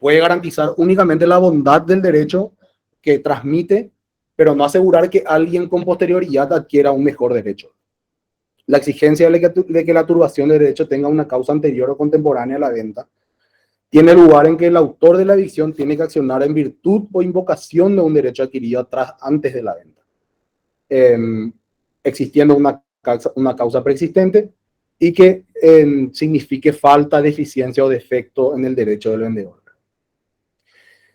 puede garantizar únicamente la bondad del derecho que transmite, pero no asegurar que alguien con posterioridad adquiera un mejor derecho. La exigencia de que la turbación de derecho tenga una causa anterior o contemporánea a la venta tiene lugar en que el autor de la evicción tiene que accionar en virtud o invocación de un derecho adquirido antes de la venta, existiendo una causa preexistente y que signifique falta, deficiencia o defecto en el derecho del vendedor.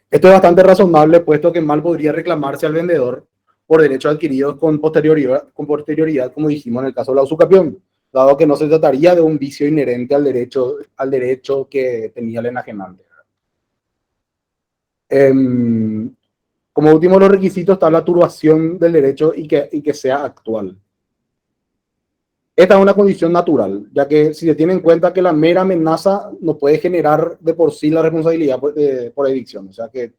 Esto es bastante razonable, puesto que mal podría reclamarse al vendedor por derechos adquiridos con posterioridad, como dijimos en el caso de la usucapión, dado que no se trataría de un vicio inherente al derecho que tenía el enajenante. Como último de los requisitos está la turbación del derecho y que sea actual. Esta es una condición natural, ya que si se tiene en cuenta que la mera amenaza no puede generar de por sí la responsabilidad por evicción. O sea, que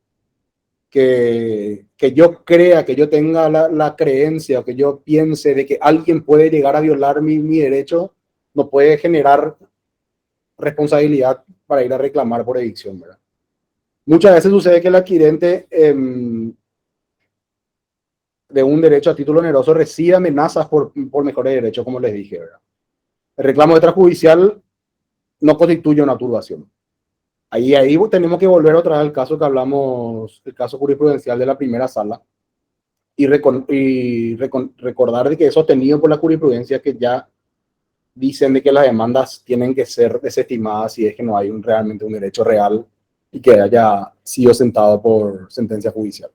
yo crea, que yo tenga la creencia, que yo piense de que alguien puede llegar a violar mi derecho, no puede generar responsabilidad para ir a reclamar por evicción, ¿verdad? Muchas veces sucede que el adquirente de un derecho a título oneroso recibe amenazas por mejores derechos, como les dije, ¿verdad? El reclamo extrajudicial no constituye una turbación. Ahí tenemos que volver otra vez al caso que hablamos, el caso jurisprudencial de la primera sala, y recordar de que es sostenido por la jurisprudencia que ya dicen de que las demandas tienen que ser desestimadas si es que no hay realmente un derecho real y que haya sido sentado por sentencia judicial.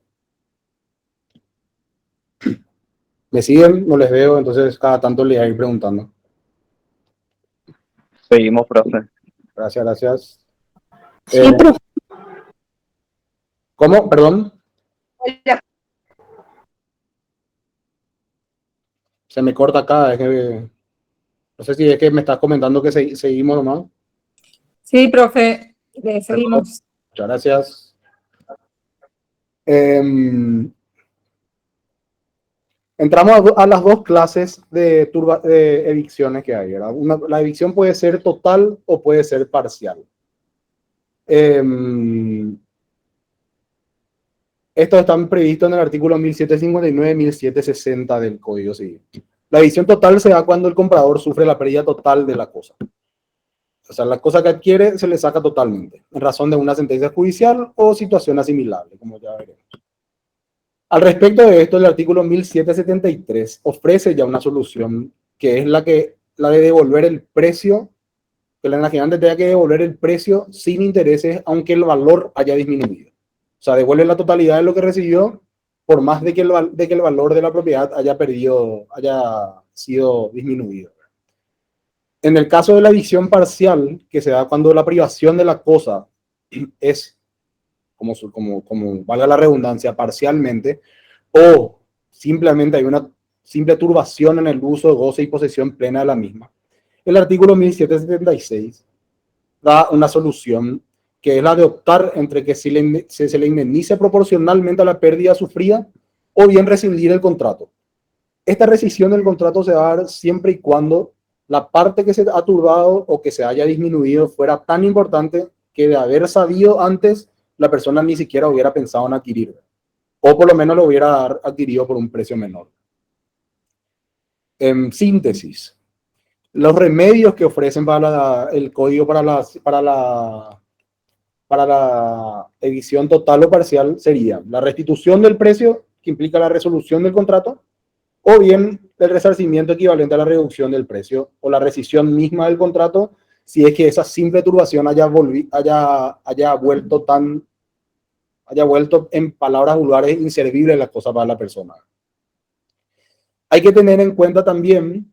¿Me siguen? No les veo, entonces cada tanto les voy a ir preguntando. Seguimos, profe. Gracias, gracias. Sí, profe. ¿Cómo? Perdón. Se me corta acá. No sé si es que me estás comentando que seguimos nomás. Sí, profe. Seguimos. Muchas gracias. Entramos a las dos clases de evicciones que hay, ¿verdad? La evicción puede ser total o puede ser parcial. Estos están previstos en el artículo 1759 y 1760 del Código Civil. La evicción total se da cuando el comprador sufre la pérdida total de la cosa. O sea, la cosa que adquiere se le saca totalmente, en razón de una sentencia judicial o situación asimilable, como ya veremos. Al respecto de esto, el artículo 1773 ofrece ya una solución, que es la de devolver el precio, que el enajenante tenga que devolver el precio sin intereses, aunque el valor haya disminuido. O sea, devuelve la totalidad de lo que recibió, por más de que el valor de la propiedad haya sido disminuido. En el caso de la evicción parcial, que se da cuando la privación de la cosa es, como valga la redundancia, parcialmente, o simplemente hay una simple turbación en el uso, goce y posesión plena de la misma. El artículo 1776 da una solución que es la de optar entre que se le indemnice proporcionalmente a la pérdida sufrida o bien rescindir el contrato. Esta rescisión del contrato se va a dar siempre y cuando la parte que se ha turbado o que se haya disminuido fuera tan importante que de haber sabido antes, la persona ni siquiera hubiera pensado en adquirir, o por lo menos lo hubiera adquirido por un precio menor. En síntesis, los remedios que ofrecen para el código para la evicción total o parcial serían la restitución del precio, que implica la resolución del contrato, o bien el resarcimiento equivalente a la reducción del precio o la rescisión misma del contrato, si es que esa simple turbación haya vuelto en palabras vulgares inservible la cosa para la persona. Hay que tener en cuenta también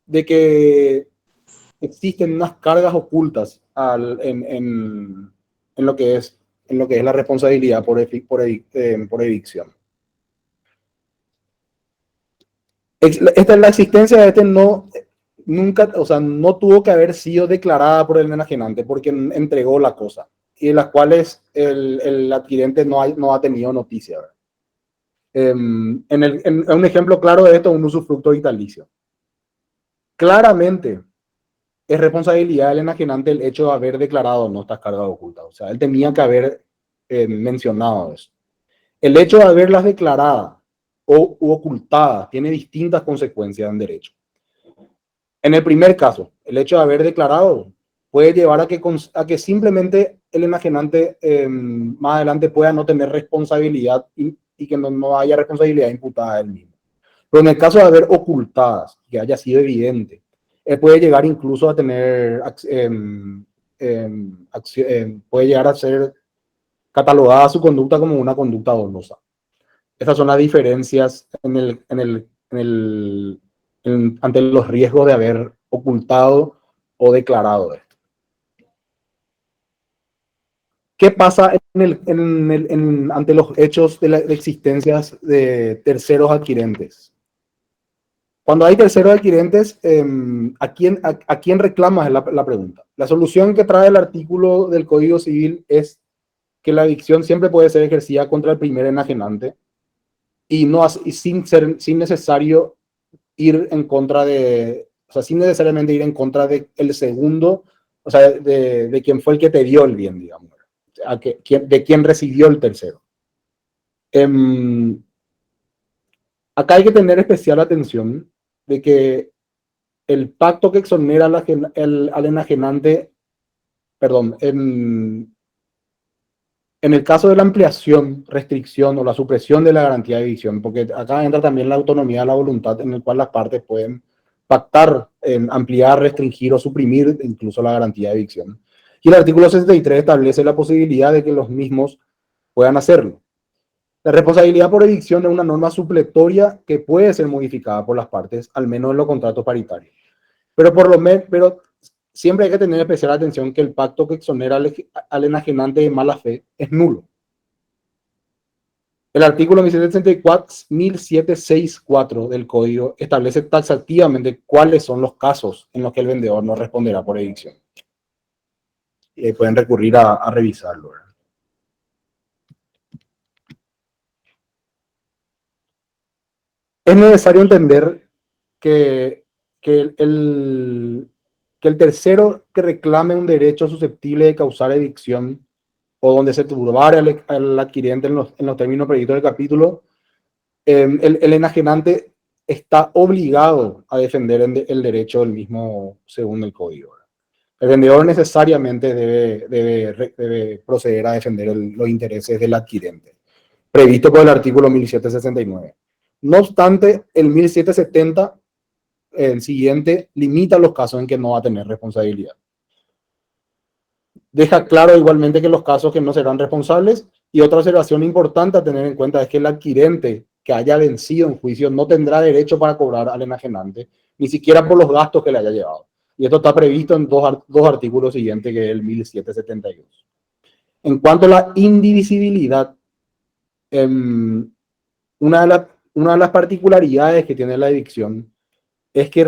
de que existen unas cargas ocultas en lo que es la responsabilidad por evicción. La existencia de nunca, o sea, no tuvo que haber sido declarada por el enajenante porque entregó la cosa, y de las cuales el adquirente no ha tenido noticia. Un ejemplo claro de esto es un usufructo vitalicio. Claramente, es responsabilidad del enajenante el hecho de haber declarado no estas cargas ocultas. O sea, él tenía que haber mencionado eso. El hecho de haberlas declaradas u ocultadas tiene distintas consecuencias en derecho. En el primer caso, el hecho de haber declarado puede llevar a que simplemente el enajenante más adelante pueda no tener responsabilidad y que no haya responsabilidad imputada a él mismo. Pero en el caso de haber ocultadas, que haya sido evidente, él puede llegar incluso a tener, puede llegar a ser catalogada su conducta como una conducta dolosa. Esas son las diferencias ante los riesgos de haber ocultado o declarado esto. ¿Qué pasa ante los hechos de existencias de terceros adquirentes? Cuando hay terceros adquirentes, ¿a quién reclama? Es la pregunta. La solución que trae el artículo del Código Civil es que la evicción siempre puede ser ejercida contra el primer enajenante y sin necesario ir en contra de, o sea, sin necesariamente ir en contra del segundo, o sea, de quien fue el que te dio el bien, digamos, de quien recibió el tercero. Acá hay que tener especial atención de que el pacto que exonera al enajenante, perdón, en el caso de la ampliación, restricción o la supresión de la garantía de evicción, porque acá entra también la autonomía de la voluntad en el cual las partes pueden pactar en ampliar, restringir o suprimir incluso la garantía de evicción. Y el artículo 63 establece la posibilidad de que los mismos puedan hacerlo. La responsabilidad por evicción es una norma supletoria que puede ser modificada por las partes, al menos en los contratos paritarios. Pero siempre hay que tener especial atención que el pacto que exonera al enajenante de mala fe es nulo. El artículo 1764 del Código establece taxativamente cuáles son los casos en los que el vendedor no responderá por evicción. Y pueden recurrir a revisarlo, ¿verdad? Es necesario entender que el tercero que reclame un derecho susceptible de causar evicción o donde se turbare al adquirente en los términos previstos del capítulo, el enajenante está obligado a defender el derecho del mismo según el código. El vendedor necesariamente debe proceder a defender los intereses del adquirente, previsto por el artículo 1769. No obstante, el 1770, el siguiente, limita los casos en que no va a tener responsabilidad. Deja claro igualmente que los casos que no serán responsables, y otra observación importante a tener en cuenta es que el adquirente que haya vencido en juicio no tendrá derecho para cobrar al enajenante, ni siquiera por los gastos que le haya llevado. Y esto está previsto en dos artículos siguientes, que es el 1772. En cuanto a la indivisibilidad, una de las particularidades que tiene la evicción es que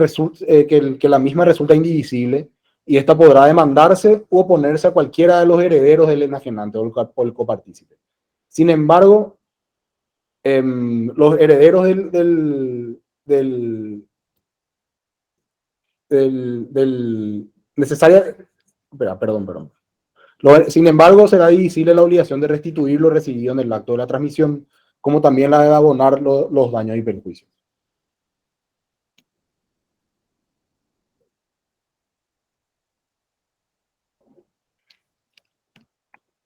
la misma resulta indivisible y esta podrá demandarse u oponerse a cualquiera de los herederos del enajenante o el copartícipe. Sin embargo, los herederos necesaria, perdón. Sin embargo, será divisible la obligación de restituir lo recibido en el acto de la transmisión, como también la de abonar los daños y perjuicios.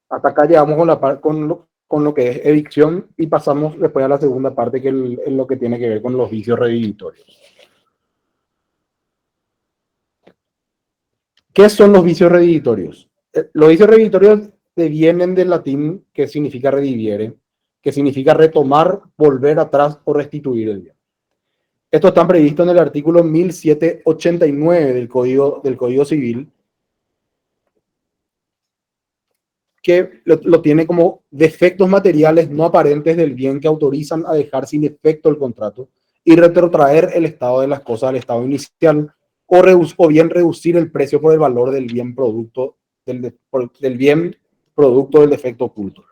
Hasta acá llegamos con lo que es evicción y pasamos después a la segunda parte, que es lo que tiene que ver con los vicios redimitorios. ¿Qué son los vicios redimitorios? Los vicios redimitorios vienen del latín que significa rediviere, que significa retomar, volver atrás o restituir el bien. Esto está previsto en el artículo 1789 del Código Civil, que lo tiene como defectos materiales no aparentes del bien que autorizan a dejar sin efecto el contrato y retrotraer el estado de las cosas al estado inicial, o bien reducir el precio por el valor del bien producto del defecto oculto.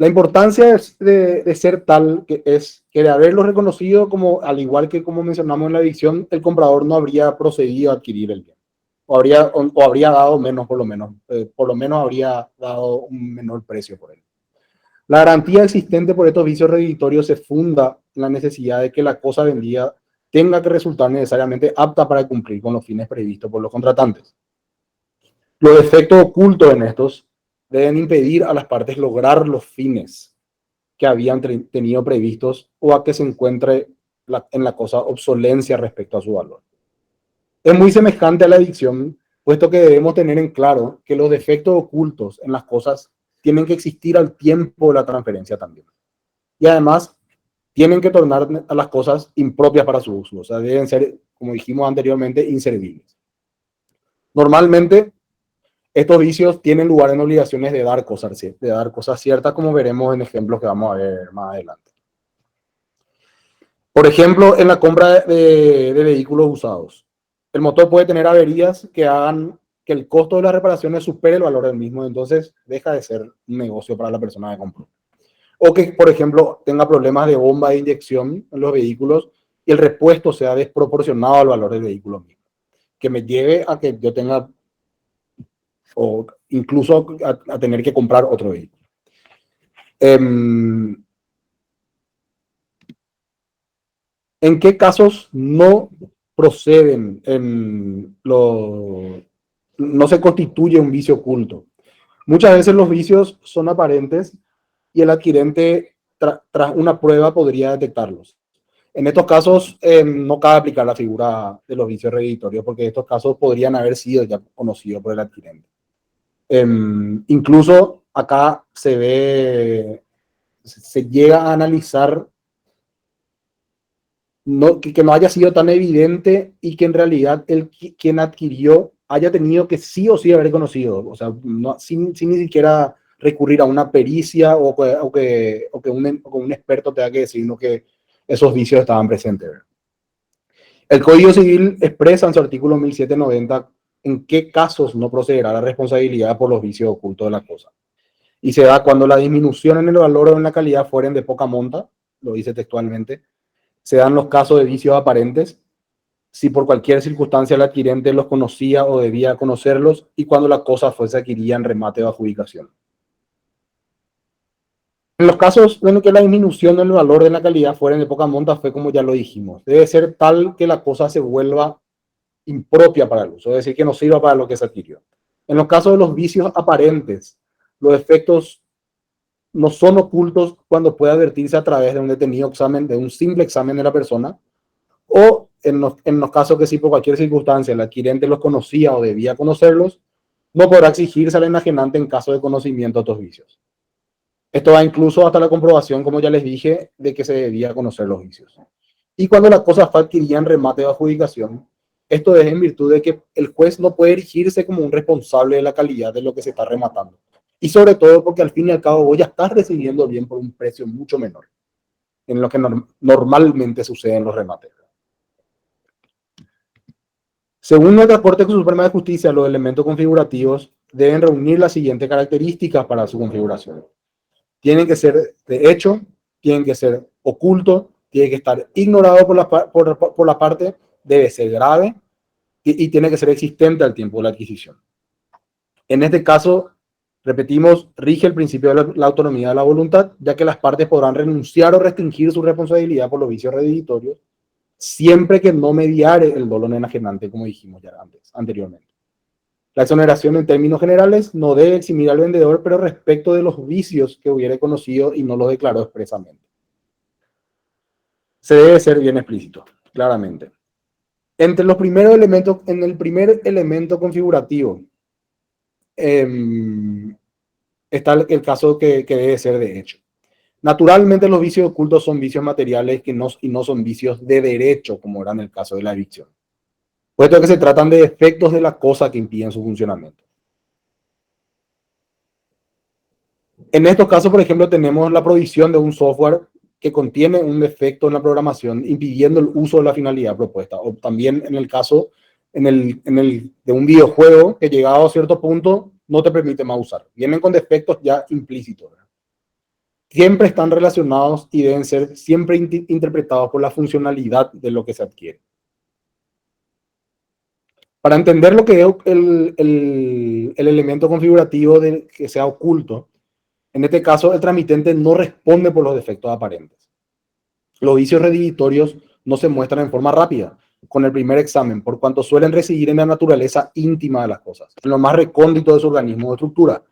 La importancia de ser tal que es que de haberlo reconocido como, al igual que como mencionamos en la adicción, el comprador no habría procedido a adquirir el bien. O habría dado menos, por lo menos habría dado un menor precio por él. La garantía existente por estos vicios redditorios se funda en la necesidad de que la cosa vendida tenga que resultar necesariamente apta para cumplir con los fines previstos por los contratantes. Los efectos ocultos en estos deben impedir a las partes lograr los fines que habían tenido previstos o a que se encuentre en la cosa obsolencia respecto a su valor. Es muy semejante a la adicción, puesto que debemos tener en claro que los defectos ocultos en las cosas tienen que existir al tiempo de la transferencia también. Y además, tienen que tornar a las cosas impropias para su uso, o sea, deben ser, como dijimos anteriormente, inservibles. Normalmente, estos vicios tienen lugar en obligaciones de dar cosas ciertas, como veremos en ejemplos que vamos a ver más adelante. Por ejemplo, en la compra de vehículos usados. El motor puede tener averías que hagan que el costo de las reparaciones supere el valor del mismo, entonces deja de ser un negocio para la persona que compró. O que, por ejemplo, tenga problemas de bomba de inyección en los vehículos y el repuesto sea desproporcionado al valor del vehículo mismo, que me lleve a que yo tenga o incluso a tener que comprar otro vehículo. ¿En qué casos no proceden, no se constituye un vicio oculto? Muchas veces los vicios son aparentes y el adquirente tras una prueba podría detectarlos. En estos casos no cabe aplicar la figura de los vicios redditorios porque estos casos podrían haber sido ya conocidos por el adquirente. Incluso acá se llega a analizar que no haya sido tan evidente y que en realidad quien adquirió haya tenido que sí o sí haber conocido, o sea, sin ni siquiera recurrir a una pericia o que un experto tenga que decirnos que esos vicios estaban presentes. El Código Civil expresa en su artículo 1790 en qué casos no procederá la responsabilidad por los vicios ocultos de la cosa. Y se da cuando la disminución en el valor o en la calidad fueren de poca monta, lo dice textualmente. Se dan los casos de vicios aparentes, si por cualquier circunstancia el adquirente los conocía o debía conocerlos, y cuando la cosa fuese adquirida en remate o adjudicación. En los casos en los que la disminución del valor de la calidad fuera de poca monta, fue como ya lo dijimos. Debe ser tal que la cosa se vuelva impropia para el uso, es decir, que no sirva para lo que se adquirió. En los casos de los vicios aparentes, los efectos no son ocultos cuando puede advertirse a través de un detenido examen, de un simple examen de la persona, o en los casos que si por cualquier circunstancia el adquirente los conocía o debía conocerlos, no podrá exigirse al enajenante en caso de conocimiento de estos vicios. Esto va incluso hasta la comprobación, como ya les dije, de que se debía conocer los vicios. Y cuando la cosa fue adquirida en remate o adjudicación, esto es en virtud de que el juez no puede erigirse como un responsable de la calidad de lo que se está rematando. Y sobre todo porque al fin y al cabo vos ya estás recibiendo bien por un precio mucho menor en lo que normalmente sucede en los remates. Según nuestra Corte Suprema de Justicia, los elementos configurativos deben reunir las siguientes características para su configuración. Tienen que ser de hecho, tienen que ser ocultos, tiene que estar ignorado por la parte, debe ser grave y tiene que ser existente al tiempo de la adquisición. En este caso, repetimos, rige el principio de la autonomía de la voluntad, ya que las partes podrán renunciar o restringir su responsabilidad por los vicios redditorios, siempre que no mediare el dolo enajenante, como dijimos ya anteriormente. La exoneración en términos generales no debe eximir al vendedor, pero respecto de los vicios que hubiera conocido y no los declaró expresamente. Se debe ser bien explícito, claramente. Entre los primeros elementos, en el primer elemento configurativo, está el caso que debe ser de hecho. Naturalmente los vicios ocultos son vicios materiales y no son vicios de derecho, como era en el caso de la evicción, puesto que se tratan de efectos de la cosa que impiden su funcionamiento. En estos casos, por ejemplo, tenemos la provisión de un software que contiene un defecto en la programación impidiendo el uso de la finalidad propuesta, o también en el caso de un videojuego que llegado a cierto punto no te permite más usar. Vienen con defectos ya implícitos. siempre están relacionados y deben ser siempre interpretados por la funcionalidad de lo que se adquiere. Para entender lo que es el elemento configurativo que sea oculto, en este caso el tramitente no responde por los defectos aparentes. Los vicios redivitorios no se muestran en forma rápida con el primer examen, por cuanto suelen residir en la naturaleza íntima de las cosas, en lo más recóndito de su organismo de estructura.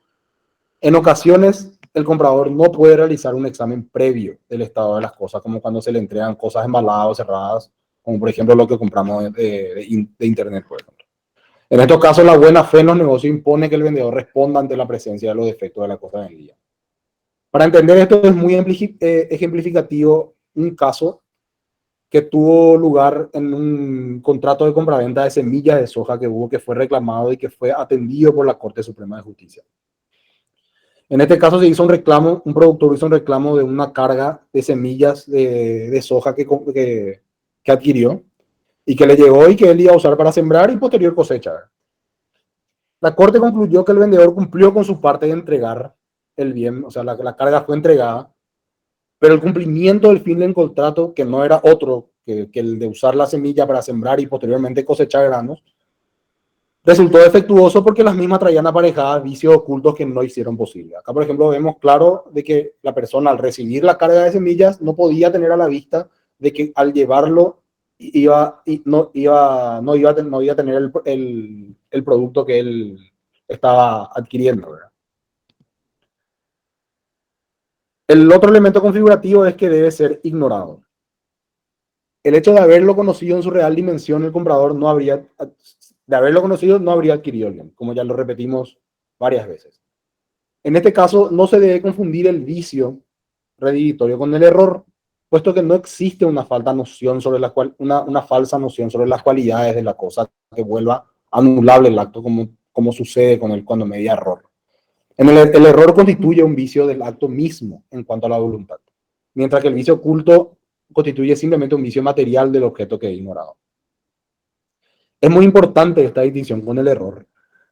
En ocasiones, el comprador no puede realizar un examen previo del estado de las cosas, como cuando se le entregan cosas embaladas o cerradas, como por ejemplo lo que compramos de internet, por ejemplo. En estos casos, la buena fe en los negocios impone que el vendedor responda ante la presencia de los defectos de la cosa vendida. Para entender esto es muy ejemplificativo un caso que tuvo lugar en un contrato de compraventa de semillas de soja que fue reclamado y que fue atendido por la Corte Suprema de Justicia. En este caso se hizo un reclamo, un productor hizo un reclamo de una carga de semillas de soja que adquirió y que le llegó y que él iba a usar para sembrar y posterior cosecha. La Corte concluyó que el vendedor cumplió con su parte de entregar el bien, o sea, la carga fue entregada, pero el cumplimiento del fin del contrato, que no era otro que el de usar la semilla para sembrar y posteriormente cosechar granos, resultó defectuoso porque las mismas traían aparejadas vicios ocultos que no hicieron posible. Acá, por ejemplo, vemos claro de que la persona al recibir la carga de semillas no podía tener a la vista de que al llevarlo no iba a tener el producto que él estaba adquiriendo, ¿verdad? El otro elemento configurativo es que debe ser ignorado. El hecho de haberlo conocido en su real dimensión, el comprador no habría adquirido el bien, como ya lo repetimos varias veces. En este caso, no se debe confundir el vicio redivitorio con el error, puesto que no existe una falsa noción sobre las cualidades de la cosa que vuelva anulable el acto, como sucede cuando media error. El error constituye un vicio del acto mismo en cuanto a la voluntad, mientras que el vicio oculto constituye simplemente un vicio material del objeto que es ignorado. Es muy importante esta distinción con el error,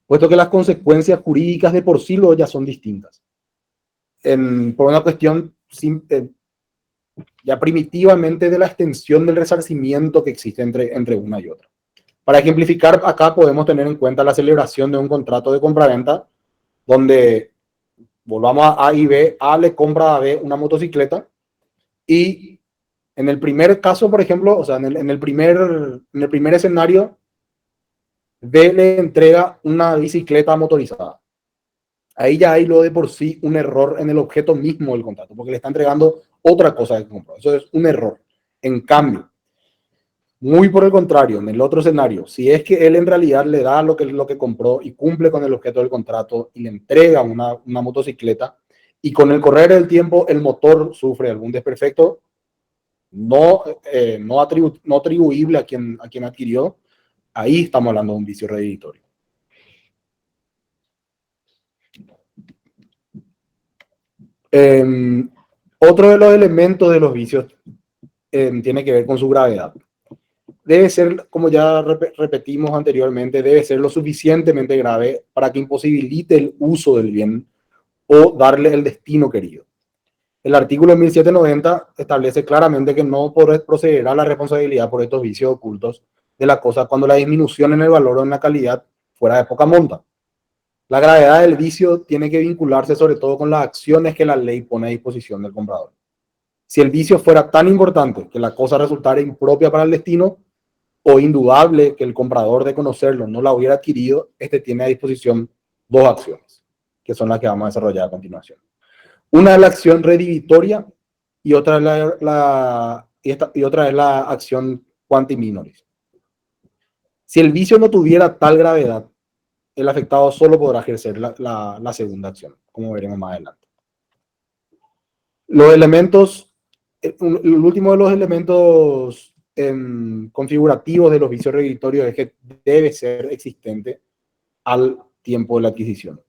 puesto que las consecuencias jurídicas de por sí ya son distintas. Por una cuestión ya primitivamente de la extensión del resarcimiento que existe entre una y otra. Para ejemplificar, acá podemos tener en cuenta la celebración de un contrato de compraventa, donde volvamos a A y B, A le compra a B una motocicleta y en el primer caso, por ejemplo, o sea, en el primer escenario, B le entrega una bicicleta motorizada. Ahí ya hay lo de por sí un error en el objeto mismo del contrato, porque le está entregando otra cosa que compró. Eso es un error. En cambio, muy por el contrario, en el otro escenario, si es que él en realidad le da lo que compró y cumple con el objeto del contrato y le entrega una motocicleta y con el correr del tiempo el motor sufre algún desperfecto no atribuible a quien adquirió, ahí estamos hablando de un vicio redivitorio. Otro de los elementos de los vicios tiene que ver con su gravedad. Debe ser, como ya repetimos anteriormente, debe ser lo suficientemente grave para que imposibilite el uso del bien o darle el destino querido. El artículo 1790 establece claramente que no procederá la responsabilidad por estos vicios ocultos de la cosa cuando la disminución en el valor o en la calidad fuera de poca monta. La gravedad del vicio tiene que vincularse sobre todo con las acciones que la ley pone a disposición del comprador. Si el vicio fuera tan importante que la cosa resultara impropia para el destino, o indudable que el comprador de conocerlo no la hubiera adquirido, este tiene a disposición dos acciones, que son las que vamos a desarrollar a continuación. Una es la acción redivitoria y otra es la acción quanti minoris. Si el vicio no tuviera tal gravedad, el afectado solo podrá ejercer la segunda acción, como veremos más adelante. Los elementos, el último de los elementos configurativos de los vicios redditorios es que debe ser existente al tiempo de la adquisición.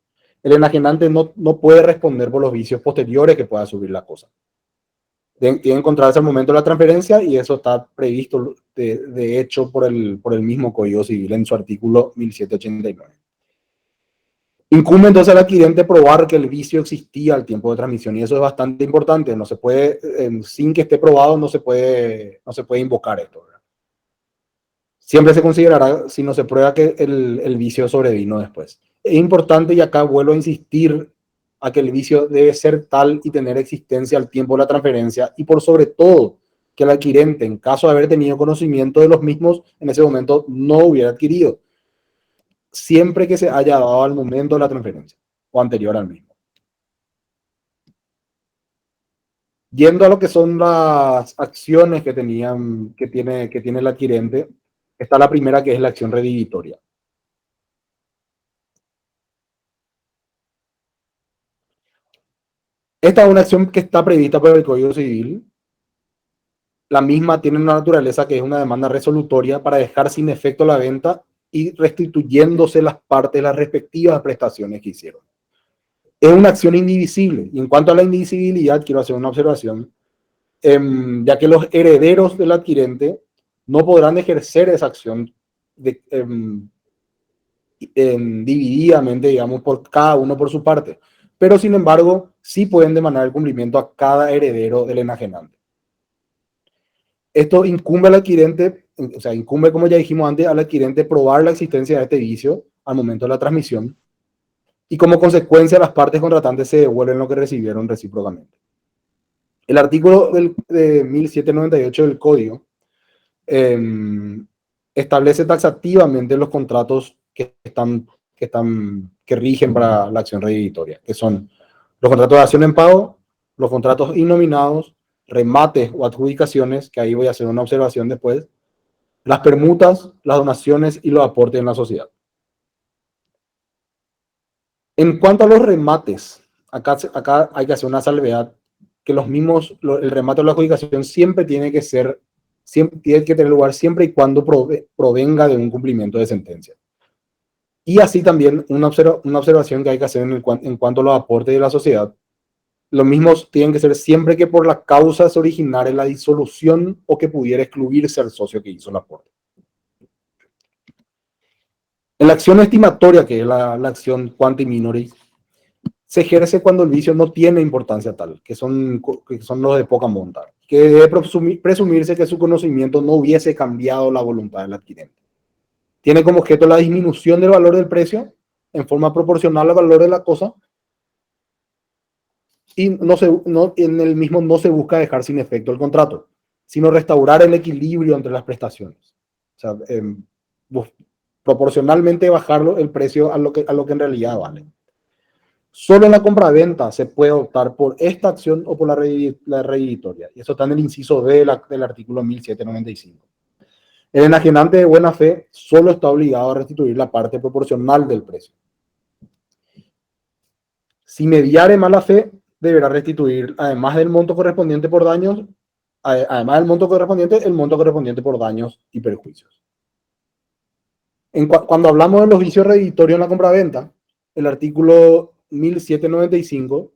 El enajenante no puede responder por los vicios posteriores que pueda subir la cosa. Tiene que encontrarse al momento de la transferencia y eso está previsto de hecho por el mismo Código Civil en su artículo 1789. Incumbe entonces al adquirente probar que el vicio existía al tiempo de transmisión, y eso es bastante importante. No se puede, sin que esté probado, no se puede invocar esto, ¿verdad? Siempre se considerará si no se prueba que el vicio sobrevino después. Es importante, y acá vuelvo a insistir, a que el vicio debe ser tal y tener existencia al tiempo de la transferencia, y por sobre todo que el adquirente, en caso de haber tenido conocimiento de los mismos, en ese momento no hubiera adquirido, siempre que se haya dado al momento de la transferencia o anterior al mismo. Yendo a lo que son las acciones que tiene el adquirente, está la primera, que es la acción redivitoria. Esta es una acción que está prevista por el Código Civil. La misma tiene una naturaleza que es una demanda resolutoria para dejar sin efecto la venta y restituyéndose las partes de las respectivas prestaciones que hicieron. Es una acción indivisible. Y en cuanto a la indivisibilidad, quiero hacer una observación, ya que los herederos del adquirente no podrán ejercer esa acción divididamente, digamos, por cada uno por su parte. Pero, sin embargo, sí pueden demandar el cumplimiento a cada heredero del enajenante. Esto incumbe al adquirente, o sea, incumbe, como ya dijimos antes, al adquirente probar la existencia de este vicio al momento de la transmisión, y como consecuencia las partes contratantes se devuelven lo que recibieron recíprocamente. El artículo de 1798 del Código establece taxativamente los contratos que rigen para la acción redivitoria, que son los contratos de acción en pago, los contratos innominados, remates o adjudicaciones, que ahí voy a hacer una observación después, las permutas, las donaciones y los aportes en la sociedad. En cuanto a los remates, acá hay que hacer una salvedad, que el remate o la adjudicación siempre tiene que tener lugar siempre y cuando provenga de un cumplimiento de sentencia. Y así también una observación que hay que hacer en cuanto a los aportes de la sociedad. Los mismos tienen que ser siempre que por la causa se originare la disolución o que pudiera excluirse al socio que hizo el aporte. En la acción estimatoria, que es la acción quanti minori, se ejerce cuando el vicio no tiene importancia tal, que son los de poca monta, que debe presumirse que su conocimiento no hubiese cambiado la voluntad del adquirente. Tiene como objeto la disminución del valor del precio en forma proporcional al valor de la cosa, y en el mismo no se busca dejar sin efecto el contrato, sino restaurar el equilibrio entre las prestaciones. O sea, proporcionalmente bajarlo el precio a lo que en realidad vale. Solo en la compraventa se puede optar por esta acción o por la redivitoria. Y eso está en el inciso D del artículo 1795. El enajenante de buena fe solo está obligado a restituir la parte proporcional del precio. Si mediare mala fe, deberá restituir, además del monto correspondiente por daños, el monto correspondiente por daños y perjuicios. Cuando hablamos de los vicios redivitorios en la compraventa, el artículo 1795,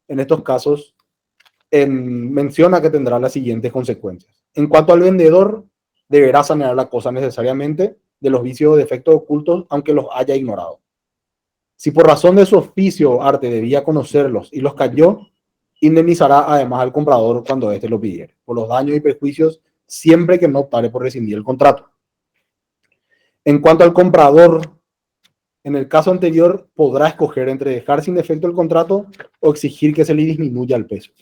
en estos casos, menciona que tendrá las siguientes consecuencias. En cuanto al vendedor, deberá sanear la cosa necesariamente de los vicios o defectos ocultos, aunque los haya ignorado. Si por razón de su oficio o arte debía conocerlos y los cayó, indemnizará además al comprador cuando éste lo pidiere, por los daños y perjuicios, siempre que no optare por rescindir el contrato. En cuanto al comprador, en el caso anterior, podrá escoger entre dejar sin efecto el contrato o exigir que se le disminuya el precio.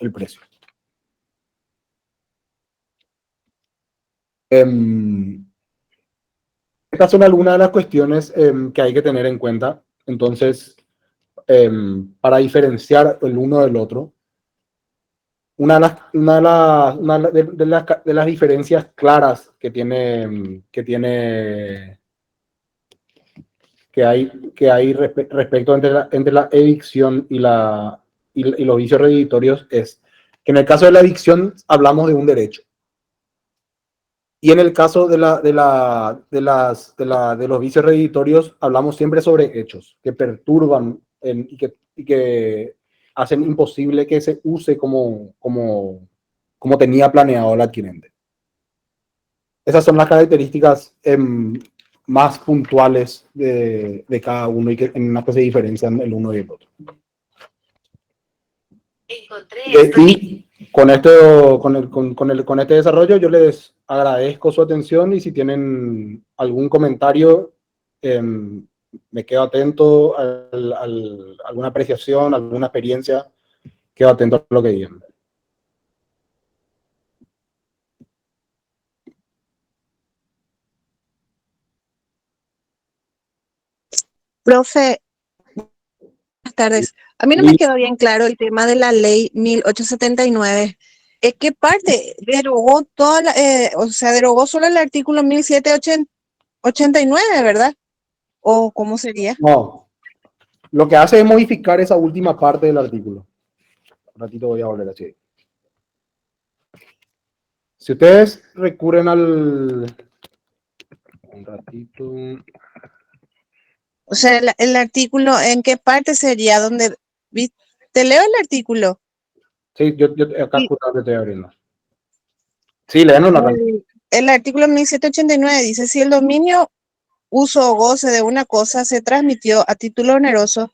Estas son algunas de las cuestiones que hay que tener en cuenta. Entonces, para diferenciar el uno del otro, una de las diferencias claras que hay respecto entre la evicción y los vicios redditorios es que en el caso de la evicción hablamos de un derecho. Y en el caso de los vicios redditorios hablamos siempre sobre hechos que perturban y que hacen imposible que se use como tenía planeado el adquirente. Esas son las características más puntuales de cada uno y que en una que se diferencian el uno y el otro. Y con este desarrollo yo les agradezco su atención y si tienen algún comentario, me quedo atento a alguna apreciación, alguna experiencia, quedo atento a lo que digan. Profe, buenas tardes. A mí no me quedó bien claro el tema de la ley 1879. ¿Qué parte derogó o sea, derogó solo el artículo 1789, ¿verdad? ¿O cómo sería? No, lo que hace es modificar esa última parte del artículo. Un ratito voy a volver así. Si ustedes recurren un ratito. O sea, el artículo, ¿en qué parte sería? Te leo el artículo. Sí, yo acá justamente estoy abriendo. Sí, léanos la El artículo 1789 dice, si el dominio, uso o goce de una cosa se transmitió a título oneroso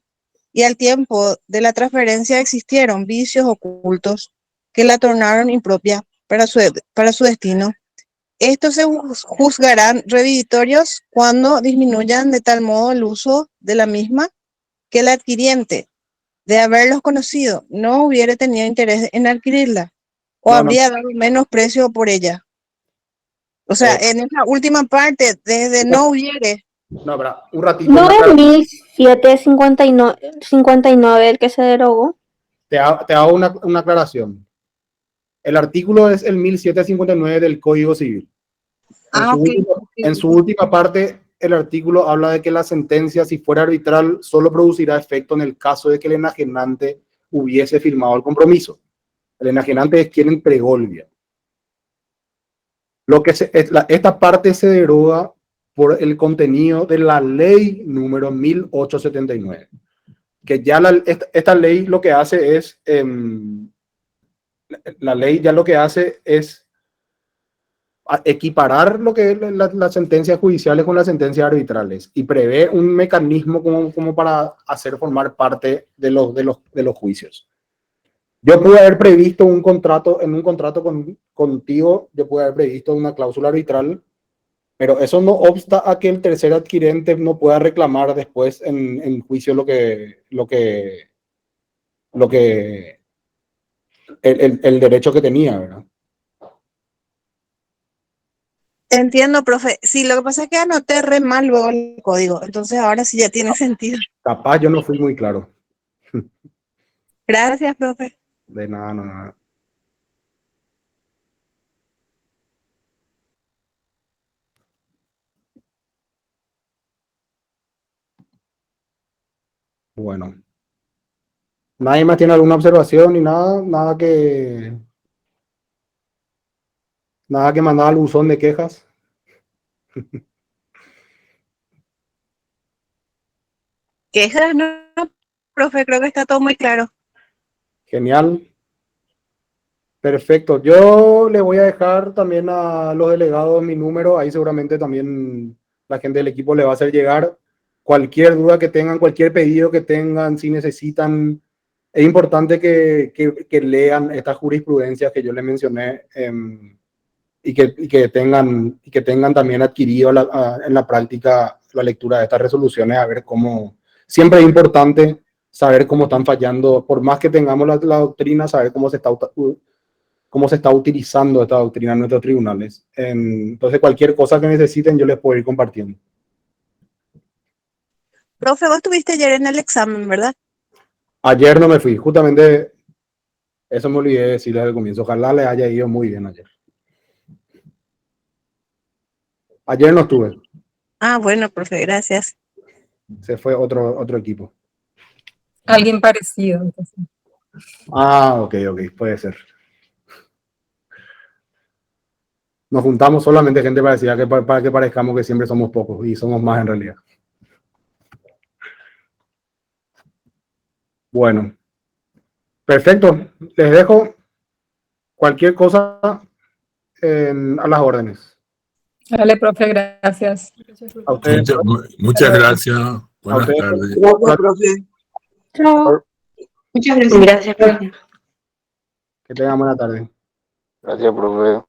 y al tiempo de la transferencia existieron vicios ocultos que la tornaron impropia para su destino, estos se juzgarán redditorios cuando disminuyan de tal modo el uso de la misma que el adquiriente, de haberlos conocido, no hubiere tenido interés en adquirirla o habría dado menos precio por ella. O sea, en esa última parte, desde no hubiere. No, pero un ratito. ¿No es 1759 el que se derogó? Te hago una aclaración. El artículo es el 1759 del Código Civil. En su última parte, el artículo habla de que la sentencia, si fuera arbitral, solo producirá efecto en el caso de que el enajenante hubiese firmado el compromiso. El enajenante es quien entregó el bien. Esta parte se deroga por el contenido de la ley número 1879. Que ya esta ley lo que hace es, la ley ya lo que hace es equiparar lo que es las sentencias judiciales con las sentencias arbitrales y prevé un mecanismo como para hacer formar parte de los juicios. Yo pude haber previsto un contrato contigo, yo pude haber previsto una cláusula arbitral, pero eso no obsta a que el tercer adquirente no pueda reclamar después en juicio el derecho que tenía, ¿verdad? Entiendo, profe. Sí, lo que pasa es que anoté re mal luego el código, entonces ahora sí ya tiene sentido. Capaz yo no fui muy claro. Gracias, profe. De nada, nada. Bueno. ¿Nadie más tiene alguna observación ni nada? Nada que mandar al buzón de quejas. Quejas, no, profe, creo que está todo muy claro. Genial. Perfecto. Yo le voy a dejar también a los delegados mi número. Ahí seguramente también la gente del equipo le va a hacer llegar cualquier duda que tengan, cualquier pedido que tengan, si necesitan. Es importante que lean estas jurisprudencias que yo les mencioné y que tengan también adquirido en la práctica la lectura de estas resoluciones, a ver cómo. Siempre es importante saber cómo están fallando, por más que tengamos la doctrina, saber cómo se está utilizando esta doctrina en nuestros tribunales. Entonces, cualquier cosa que necesiten, yo les puedo ir compartiendo. Profe, vos estuviste ayer en el examen, ¿verdad? Ayer no me fui, justamente eso me olvidé de decirles al comienzo. Ojalá les haya ido muy bien ayer. Ayer no estuve. Ah, bueno, profe, gracias. Se fue otro equipo. Alguien parecido. Entonces. Ah, ok, puede ser. Nos juntamos solamente gente parecida para que parezcamos que siempre somos pocos y somos más en realidad. Bueno, perfecto. Les dejo cualquier cosa a las órdenes. Dale, profe, gracias. A ustedes. Muchas gracias. Buenas ustedes. tardes. Gracias, profe. Chao. Muchas gracias. Gracias, profe. Que tengan buena tarde. Gracias, profe.